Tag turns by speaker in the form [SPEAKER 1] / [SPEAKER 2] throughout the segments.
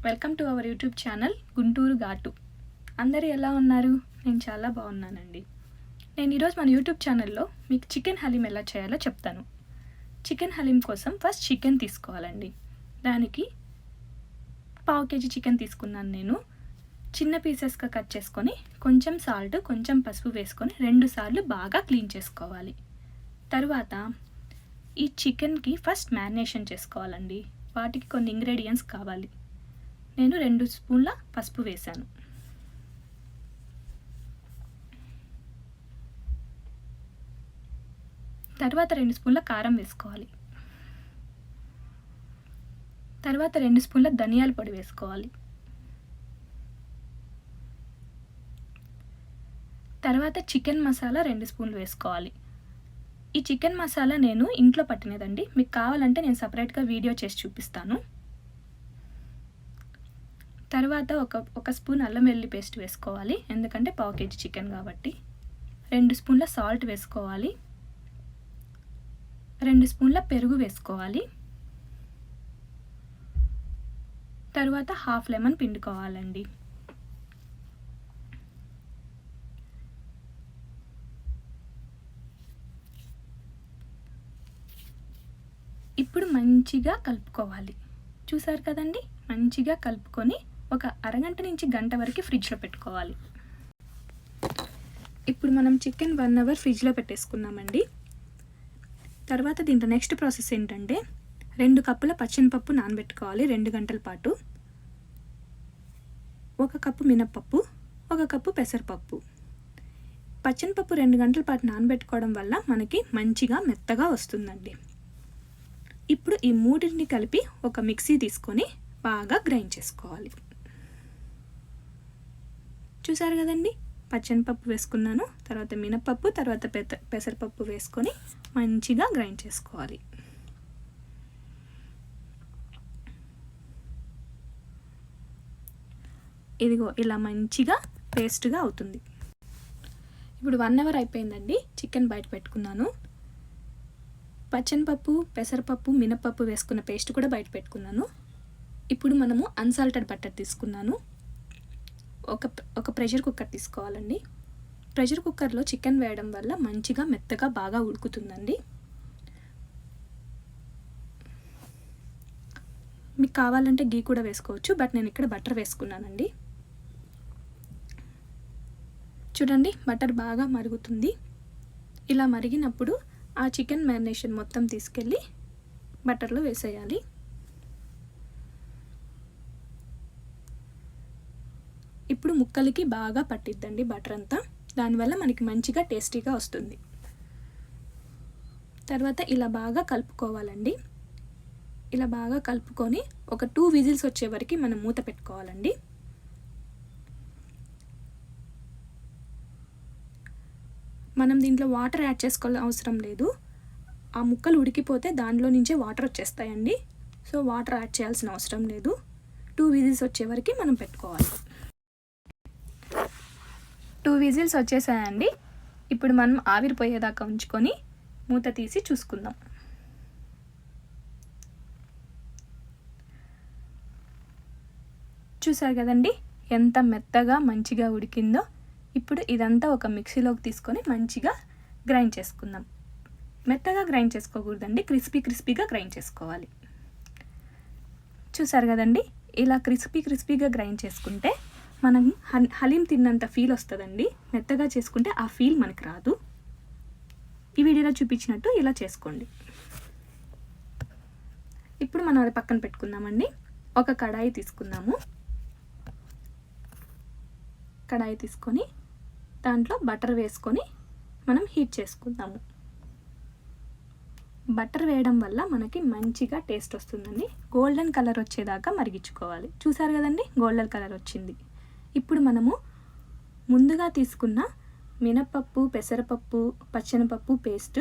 [SPEAKER 1] Welcome to our YouTube channel Guntur ఘాటు. అందరూ ఎలా ఉన్నారు? నేను చాలా బాగున్నానండి. నేను ఈరోజు మన యూట్యూబ్ ఛానల్లో మీకు చికెన్ హలీం ఎలా చేయాలో చెప్తాను. చికెన్ హలీం కోసం ఫస్ట్ చికెన్ తీసుకోవాలండి. దానికి 1/2 kg చికెన్ తీసుకున్నాను నేను. చిన్న పీసెస్గా కట్ చేసుకొని కొంచెం సాల్ట్, కొంచెం పసుపు వేసుకొని 2 సార్లు బాగా క్లీన్ చేసుకోవాలి. తర్వాత ఈ చికెన్కి ఫస్ట్ మ్యారినేషన్ చేసుకోవాలండి. వాటికి కొన్ని ఇంగ్రీడియంట్స్ కావాలి. నేను 2 స్పూన్ల పసుపు వేశాను. తర్వాత 2 స్పూన్ల కారం వేసుకోవాలి. తర్వాత 2 స్పూన్ల ధనియాల పొడి వేసుకోవాలి. తర్వాత చికెన్ మసాలా 2 స్పూన్లు వేసుకోవాలి. ఈ చికెన్ మసాలా నేను ఇంట్లో పట్టినదండి. మీకు కావాలంటే నేను సపరేట్గా వీడియో చేసి చూపిస్తాను. తర్వాత ఒక స్పూన్ అల్లం వెల్లుల్లి పేస్ట్ వేసుకోవాలి, ఎందుకంటే 1/2 kg చికెన్ కాబట్టి. 2 స్పూన్ల సాల్ట్ వేసుకోవాలి. 2 స్పూన్ల పెరుగు వేసుకోవాలి. తర్వాత 1/2 లెమన్ పిండుకోవాలండి. ఇప్పుడు మంచిగా కలుపుకోవాలి. చూసారు కదండి, మంచిగా కలుపుకొని ఒక అరగంట నుంచి గంట వరకు ఫ్రిడ్జ్లో పెట్టుకోవాలి. ఇప్పుడు మనం చికెన్ 1 అవర్ ఫ్రిడ్జ్లో పెట్టేసుకున్నామండి. తర్వాత దీంట్లో నెక్స్ట్ ప్రాసెస్ ఏంటంటే 2 కప్పుల పచ్చెనపప్పు నానబెట్టుకోవాలి 2 గంటల పాటు. 1 కప్పు మినప్పప్పు, 1 కప్పు పెసరపప్పు. పచ్చెనపప్పు 2 గంటల పాటు నానబెట్టుకోవడం వల్ల మనకి మంచిగా మెత్తగా వస్తుందండి. ఇప్పుడు ఈ మూడింటిని కలిపి ఒక మిక్సీ తీసుకొని బాగా గ్రైండ్ చేసుకోవాలి. చూసారు కదండి, పచ్చెనపప్పు వేసుకున్నాను, తర్వాత మినపప్పు, తర్వాత పెసరపప్పు వేసుకొని మంచిగా గ్రైండ్ చేసుకోవాలి. ఇదిగో ఇలా మంచిగా పేస్ట్గా అవుతుంది. ఇప్పుడు 1 అవర్ అయిపోయిందండి. చికెన్ బయట పెట్టుకున్నాను. పచ్చెనపప్పు, పెసరపప్పు, మినపప్పు వేసుకున్న పేస్ట్ కూడా బయట పెట్టుకున్నాను. ఇప్పుడు మనము అన్సాల్టెడ్ బటర్ తీసుకున్నాను. ఒక ప్రెషర్ కుక్కర్ తీసుకోవాలండి. ప్రెషర్ కుక్కర్లో చికెన్ వేయడం వల్ల మంచిగా మెత్తగా బాగా ఉడుకుతుందండి. మీకు కావాలంటే గీ కూడా వేసుకోవచ్చు, బట్ నేను ఇక్కడ బటర్ వేసుకున్నానండి. చూడండి, బటర్ బాగా మరుగుతుంది. ఇలా మరిగినప్పుడు ఆ చికెన్ మ్యారినేషన్ మొత్తం తీసుకెళ్ళి బటర్లో వేసేయాలి. ఇప్పుడు ముక్కలకి బాగా పట్టిద్దండి బటర్ అంతా. దానివల్ల మనకి మంచిగా టేస్టీగా వస్తుంది. తర్వాత ఇలా బాగా కలుపుకోవాలండి. ఇలా బాగా కలుపుకొని ఒక 2 విజిల్స్ వచ్చే వరకు మనం మూత పెట్టుకోవాలండి. మనం దీంట్లో వాటర్ యాడ్ చేసుకోవాల్సిన అవసరం లేదు. ఆ ముక్కలు ఉడికిపోతే దానిలో నుంచే వాటర్ వచ్చేస్తాయండి. సో వాటర్ యాడ్ చేయాల్సిన అవసరం లేదు. 2 విజిల్స్ వచ్చే వరకు మనం పెట్టుకోవాలి. 2 విజిల్స్ వచ్చేసాయండి. ఇప్పుడు మనం ఆవిరిపోయేదాకా ఉంచుకొని మూత తీసి చూసుకుందాం. చూసారు కదండి, ఎంత మెత్తగా మంచిగా ఉడికిందో. ఇప్పుడు ఇదంతా ఒక మిక్సీలోకి తీసుకొని మంచిగా గ్రైండ్ చేసుకుందాం. మెత్తగా గ్రైండ్ చేసుకోకూడదండి, క్రిస్పీగా గ్రైండ్ చేసుకోవాలి. చూసారు కదండి, ఇలా క్రిస్పీగా గ్రైండ్ చేసుకుంటే మనం హలీం తిన్నంత ఫీల్ వస్తుందండి. మెత్తగా చేసుకుంటే ఆ ఫీల్ మనకు రాదు. ఈ వీడియోలో చూపించినట్టు ఇలా చేసుకోండి. ఇప్పుడు మనం అది పక్కన పెట్టుకుందామండి. ఒక కడాయి తీసుకుందాము. కడాయి తీసుకొని దాంట్లో బటర్ వేసుకొని మనం హీట్ చేసుకుందాము. బటర్ వేయడం వల్ల మనకి మంచిగా టేస్ట్ వస్తుందండి. గోల్డెన్ కలర్ వచ్చేదాకా మరిగించుకోవాలి. చూసారు కదండి, గోల్డెన్ కలర్ వచ్చింది. ఇప్పుడు మనము ముందుగా తీసుకున్న మినపప్పు, పెసరపప్పు, పచ్చెనపప్పు పేస్ట్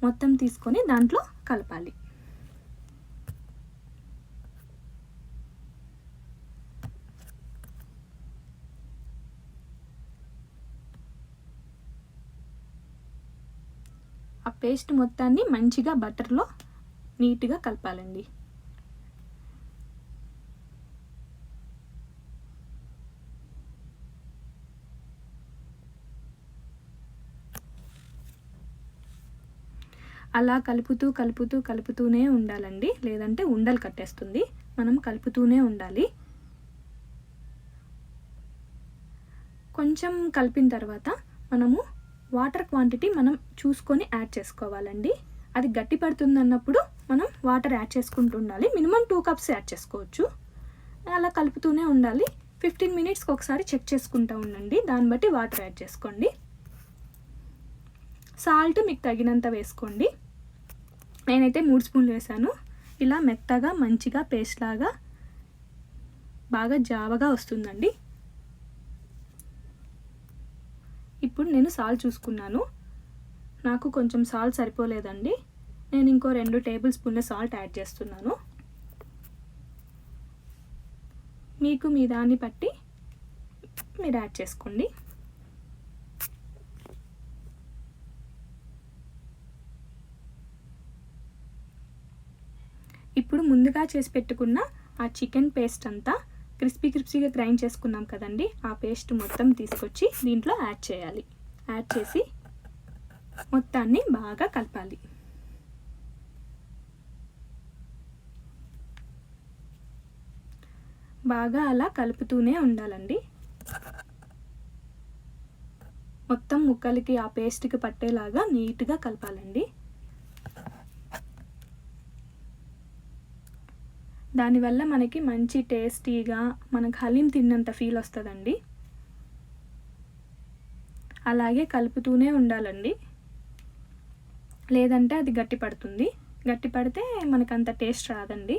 [SPEAKER 1] మొత్తం తీసుకొని దాంట్లో కలపాలి. ఆ పేస్ట్ మొత్తాన్ని మంచిగా బటర్లో నీట్గా కలపాలండి. అలా కలుపుతూనే ఉండాలండి, లేదంటే ఉండలు కట్టేస్తుంది. మనం కలుపుతూనే ఉండాలి. కొంచెం కలిపిన తర్వాత మనము వాటర్ క్వాంటిటీ మనం చూసుకొని యాడ్ చేసుకోవాలండి. అది గట్టి పడుతుంది అన్నప్పుడు మనం వాటర్ యాడ్ చేసుకుంటూ ఉండాలి. మినిమం 2 కప్స్ యాడ్ చేసుకోవచ్చు. అలా కలుపుతూనే ఉండాలి. 15 మినిట్స్కి ఒకసారి చెక్ చేసుకుంటూ ఉండండి. దాన్ని బట్టి వాటర్ యాడ్ చేసుకోండి. సాల్ట్ మీకు తగినంత వేసుకోండి. నేనైతే 3 స్పూన్లు వేసాను. ఇలా మెత్తగా మంచిగా పేస్ట్ లాగా బాగా జావగా వస్తుందండి. ఇప్పుడు నేను సాల్ట్ చూసుకున్నాను. నాకు కొంచెం సాల్ట్ సరిపోలేదండి. నేను ఇంకో 2 టేబుల్ స్పూన్ల సాల్ట్ యాడ్ చేస్తున్నాను. మీకు మీ దాన్ని బట్టి మీరు యాడ్ చేసుకోండి. ఇప్పుడు ముందుగా చేసి పెట్టుకున్న ఆ చికెన్ పేస్ట్ అంతా క్రిస్పీగా గ్రైండ్ చేసుకున్నాం కదండి, ఆ పేస్ట్ మొత్తం తీసుకొచ్చి దీంట్లో యాడ్ చేయాలి. యాడ్ చేసి మొత్తాన్ని బాగా కలపాలి. బాగా అలా కలుపుతూనే ఉండాలండి. మొత్తం ముక్కలకి ఆ పేస్ట్కి పట్టేలాగా నీట్గా కలపాలండి. దానివల్ల మనకి మంచి టేస్టీగా మనకు హలీం తిన్నంత ఫీల్ వస్తుందండి. అలాగే కలుపుతూనే ఉండాలండి, లేదంటే అది గట్టి పడుతుంది. గట్టి పడితే మనకంత టేస్ట్ రాదండి.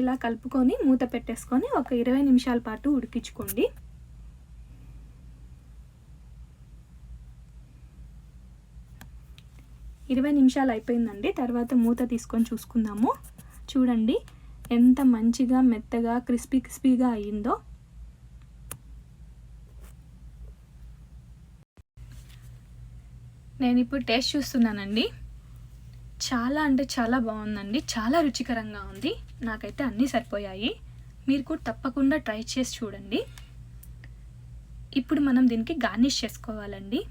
[SPEAKER 1] ఇలా కలుపుకొని మూత పెట్టేసుకొని ఒక 20 నిమిషాల పాటు ఉడికించుకోండి. ఇరవై నిమిషాలు అయిపోయిందండి. తర్వాత మూత తీసుకొని చూసుకుందాము. చూడండి ఎంత మంచిగా మెత్తగా క్రిస్పీగా అయ్యిందో. నేను ఇప్పుడు టేస్ట్ చూస్తున్నానండి. చాలా అంటే చాలా బాగుందండి. చాలా రుచికరంగా ఉంది. నాకైతే అన్నీ సరిపోయాయి. మీరు కూడా తప్పకుండా ట్రై చేసి చూడండి. ఇప్పుడు మనం దీనికి గార్నిష్ చేసుకోవాలండి.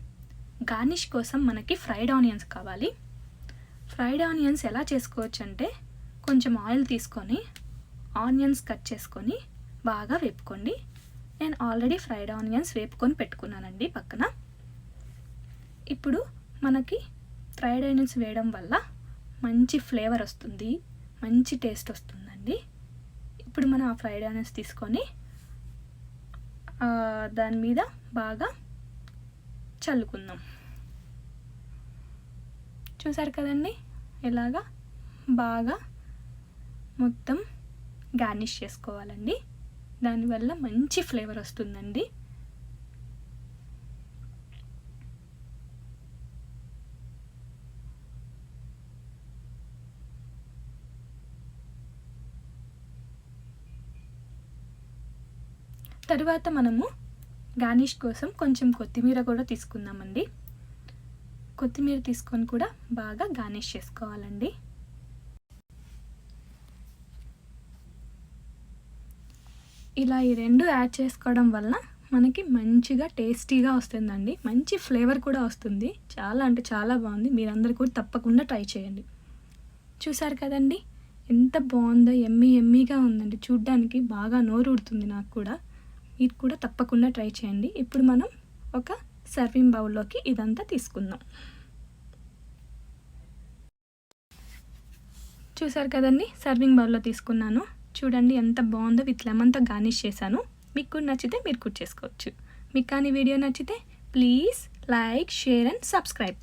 [SPEAKER 1] గార్నిష్ కోసం మనకి ఫ్రైడ్ ఆనియన్స్ కావాలి. ఫ్రైడ్ ఆనియన్స్ ఎలా చేసుకోవచ్చు అంటే, కొంచెం ఆయిల్ తీసుకొని ఆనియన్స్ కట్ చేసుకొని బాగా వేపుకోండి. నేను ఆల్రెడీ ఫ్రైడ్ ఆనియన్స్ వేపుకొని పెట్టుకున్నానండి పక్కన. ఇప్పుడు మనకి ఫ్రైడ్ ఆనియన్స్ వేయడం వల్ల మంచి ఫ్లేవర్ వస్తుంది, మంచి టేస్ట్ వస్తుందండి. ఇప్పుడు మనం ఆ ఫ్రైడ్ ఆనియన్స్ తీసుకొని దాని మీద బాగా చల్లుకుందాం. చూసారు కదండి, ఇలాగా బాగా మొత్తం గార్నిష్ చేసుకోవాలండి. దానివల్ల మంచి ఫ్లేవర్ వస్తుందండి. తర్వాత మనము గార్నిష్ కోసం కొంచెం కొత్తిమీర కూడా తీసుకుందామండి. కొత్తిమీర తీసుకొని కూడా బాగా గార్నిష్ చేసుకోవాలండి. ఇలా ఈ రెండు యాడ్ చేసుకోవడం వల్ల మనకి మంచిగా టేస్టీగా వస్తుందండి. మంచి ఫ్లేవర్ కూడా వస్తుంది. చాలా అంటే చాలా బాగుంది. మీరందరూ కూడా తప్పకుండా ట్రై చేయండి. చూసారు కదండి ఎంత బాగుందో, ఎమ్మీగా ఉందండి. చూడ్డానికి బాగా నోరు ఊడుతుంది నాకు కూడా. మీరు కూడా తప్పకుండా ట్రై చేయండి. ఇప్పుడు మనం ఒక సర్వింగ్ బౌల్లోకి ఇదంతా తీసుకుందాం. చూసారు కదండి, సర్వింగ్ బౌల్లో తీసుకున్నాను. చూడండి ఎంత బాగుందో, విత్ లెమన్తో గార్నిష్ చేశాను. మీకు కూడా నచ్చితే మీరు కూడా చేసుకోవచ్చు. మీకు కానీ వీడియో నచ్చితే please like, share and subscribe.